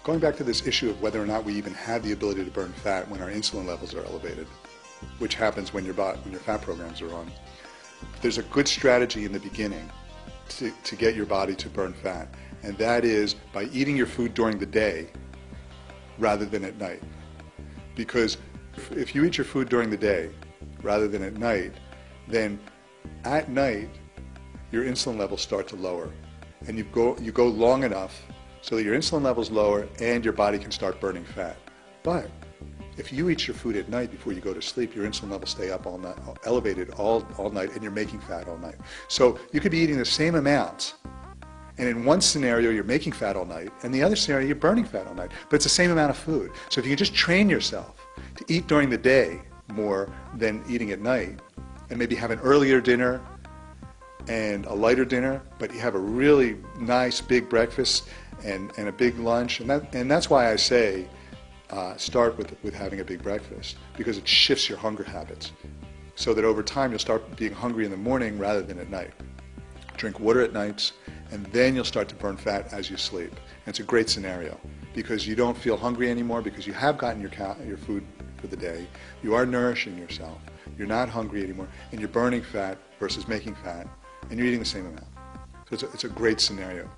Going back to this issue of whether or not we even have the ability to burn fat when our insulin levels are elevated, which happens when your fat programs are on, there's a good strategy in the beginning to get your body to burn fat, and that is by eating your food during the day rather than at night. Because if you eat your food during the day rather than at night, then at night your insulin levels start to lower, and you go long enough so that your insulin levels lower and your body can start burning fat. But if you eat your food at night before you go to sleep, your insulin levels stay up all night, elevated all night, and you're making fat all night. So you could be eating the same amounts, and in one scenario you're making fat all night, and the other scenario you're burning fat all night, but it's the same amount of food. So if you can just train yourself to eat during the day more than eating at night, and maybe have an earlier dinner and a lighter dinner, but you have a really nice big breakfast and a big lunch, and that's why I say start with having a big breakfast, because it shifts your hunger habits so that over time you'll start being hungry in the morning rather than at night. Drink water at nights, and then you'll start to burn fat as you sleep. And it's a great scenario because you don't feel hungry anymore because you have gotten your food for the day. You are nourishing yourself. You're not hungry anymore, and you're burning fat versus making fat, and you're eating the same amount. So it's a great scenario.